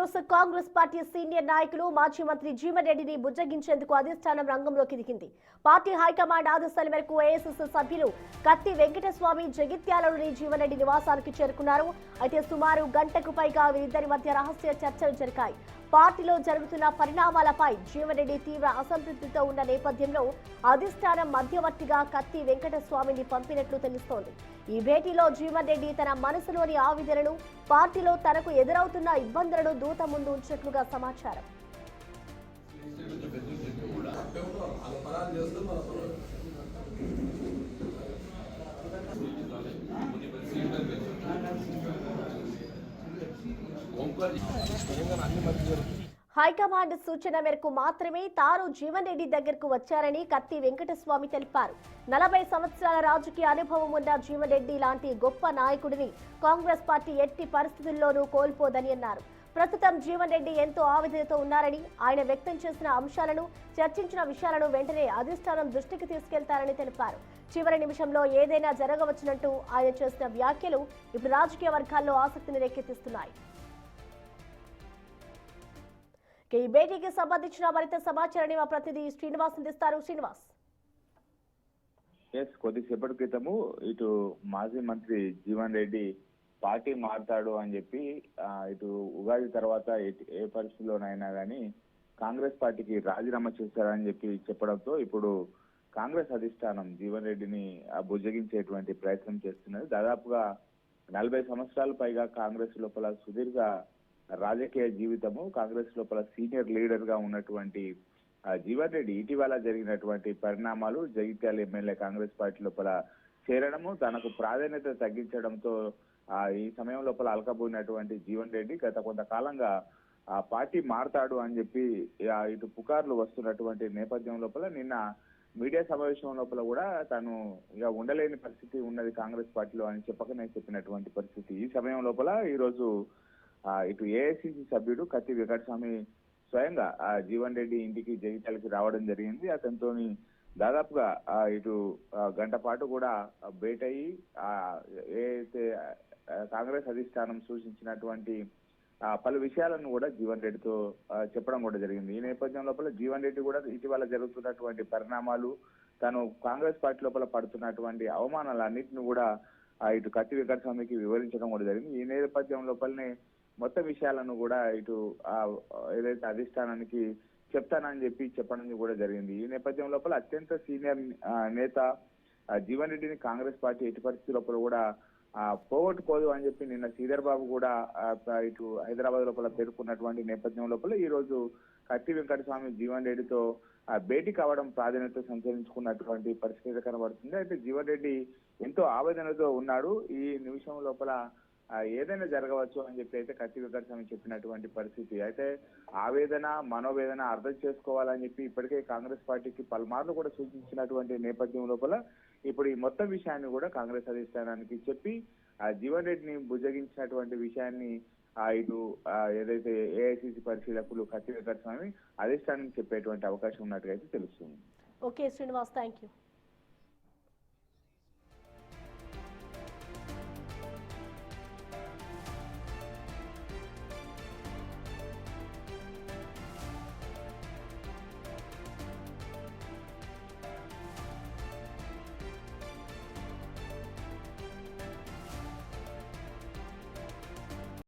News. Congress party senior నాయకులు మాజీ మంత్రి జీవన్ రెడ్డిని బుజ్జగించేందుకు అధిష్టానం రంగంలోకి దిగింది. పార్టీ హైకమాండ్ ఆదేశాల మేరకు ఏఐసీసీ సభ్యులు కత్తి వెంకటస్వామి జగిత్యాలలోని జీవన్ రెడ్డి నివాసానికి చేరుకున్నారు. అయితే సుమారు గంటకు పైగా వీరిద్దరి మధ్య రహస్య చర్చలు జరిగాయి. పార్టీలో జరుగుతున్న పరిణామాలపై జీవన్ రెడ్డి తీవ్ర అసంతృప్తితో ఉన్న నేపథ్యంలో అధిష్టానం మధ్యవర్తిగా కత్తి వెంకటస్వామిని పంపినట్లు తెలుస్తోంది. ఈ భేటీలో జీవన్ రెడ్డి తన మనసులోని ఆవేదనను, పార్టీలో తనకు ఎదురవుతున్న ఇబ్బందులను దూత ముందు ఉంచినట్లుగా సమాచారం. హైకమాండ్ సూచన మేరకు మాత్రమే తాను జీవన్ రెడ్డి దగ్గరకు వచ్చారని కత్తి వెంకటస్వామి తెలిపారు. 40 సంవత్సరాల రాజకీయ అనుభవం ఉన్న జీవన్ రెడ్డి లాంటి గొప్ప నాయకుడిని కాంగ్రెస్ పార్టీ ఎట్టి పరిస్థితుల్లోనూ కోల్పోదని అన్నారు. ప్రస్తుతం జీవన్ రెడ్డి ఎంతో ఆవేదనతో ఉన్నారని, ఆయన వ్యక్తం చేసిన అంశాలను, చర్చించిన విషయాలను వెంటనే అధిష్టానం దృష్టికి తీసుకెళ్తారని తెలిపారు. చివరి నిమిషంలో ఏదైనా జరగవచ్చునంటూ ఆయన చేసిన వ్యాఖ్యలు ఇప్పుడు రాజకీయ వర్గాల్లో ఆసక్తిని రేకెత్తిస్తున్నాయి. ఈ భేటీకి సంబంధించిన మరింత సమాచారాన్ని మా ప్రతినిధి శ్రీనివాస్ అందిస్తారు. శ్రీనివాస్. కొద్దిసేపటి క్రితము ఇటు మాజీ మంత్రి జీవన్ రెడ్డి పార్టీ మారుతాడు అని చెప్పి ఇటు ఉగాది తర్వాత ఏ పరిస్థితిలోనైనా కానీ కాంగ్రెస్ పార్టీకి రాజీనామా చేశారని చెప్పి చెప్పడంతో ఇప్పుడు కాంగ్రెస్ అధిష్టానం జీవన్ రెడ్డిని బుజ్జగించేటువంటి ప్రయత్నం చేస్తున్నది. దాదాపుగా 40 సంవత్సరాల పైగా కాంగ్రెస్ లోపల సుదీర్ఘ రాజకీయ జీవితము, కాంగ్రెస్ లోపల సీనియర్ లీడర్ గా ఉన్నటువంటి జీవన్ రెడ్డి ఇటీవల జరిగినటువంటి పరిణామాలు, జగిత్యాల ఎమ్మెల్యే కాంగ్రెస్ పార్టీ లోపల చేరడము, తనకు ప్రాధాన్యత తగ్గించడంతో ఈ సమయం లోపల అలకబోయినటువంటి జీవన్ రెడ్డి గత కొంతకాలంగా పార్టీ మారతాడు అని చెప్పి ఇటు పుకార్లు వస్తున్నటువంటి నేపథ్యం లోపల నిన్న మీడియా సమావేశం లోపల కూడా తను ఇక ఉండలేని పరిస్థితి ఉన్నది కాంగ్రెస్ పార్టీలో అని చెప్పకనే చెప్పినటువంటి పరిస్థితి. ఈ సమయం లోపల ఈ రోజు ఇటు ఏఐసీసీ సభ్యుడు కత్తి వెంకటస్వామి స్వయంగా జీవన్ రెడ్డి ఇంటికి జగిత్యాలకి రావడం జరిగింది. అతనితోని దాదాపుగా ఇటు గంట పాటు కూడా భేటయ్యి ఏదైతే కాంగ్రెస్ అధిష్టానం సూచించినటువంటి పలు విషయాలను కూడా జీవన్ రెడ్డితో చెప్పడం కూడా జరిగింది. ఈ నేపథ్యం లోపల జీవన్ రెడ్డి కూడా ఇటీవల జరుగుతున్నటువంటి పరిణామాలు, తను కాంగ్రెస్ పార్టీ లోపల పడుతున్నటువంటి అవమానాలన్నింటినీ కూడా ఇటు కత్తి వెంకటస్వామికి వివరించడం కూడా జరిగింది. ఈ నేపథ్యం లోపలనే మొత్తం విషయాలను కూడా ఇటు ఏదైతే అధిష్టానానికి చెప్తానని చెప్పి చెప్పడం కూడా జరిగింది. ఈ నేపథ్యం లోపల అత్యంత సీనియర్ నేత జీవన్ రెడ్డిని కాంగ్రెస్ పార్టీ ఎట్టి పరిస్థితి లోపల కూడా పోగొట్టుకోదు అని చెప్పి నిన్న శ్రీధర్ బాబు కూడా ఇటు హైదరాబాద్ లోపల పేర్కొన్నటువంటి నేపథ్యం లోపల ఈ రోజు కత్తి వెంకటస్వామి జీవన్ రెడ్డితో భేటీ కావడం ప్రాధాన్యత సంతరించుకున్నటువంటి పరిస్థితి కనబడుతుంది. అయితే జీవన్ రెడ్డి ఎంతో ఆవేదనతో ఉన్నాడు. ఈ నిమిషం లోపల ఏదైనా జరగవచ్చు అని చెప్పి అయితే కత్తి వెంకటస్వామి చెప్పినటువంటి పరిస్థితి. అయితే ఆవేదన, మనోవేదన అర్థం చేసుకోవాలని చెప్పి ఇప్పటికే కాంగ్రెస్ పార్టీకి పలుమార్లు కూడా సూచించినటువంటి నేపథ్యం లోపల ఇప్పుడు ఈ మొత్తం విషయాన్ని కూడా కాంగ్రెస్ అధిష్టానానికి చెప్పి జీవన్ రెడ్డిని బుజ్జగించినటువంటి విషయాన్ని ఇటు ఏదైతే ఏఐసీసీ పరిశీలకులు కత్తి వెంకటస్వామి అధిష్టానానికి చెప్పేటువంటి అవకాశం ఉన్నట్టుగా అయితే తెలుస్తుంది. Okay Srinivas, thank you.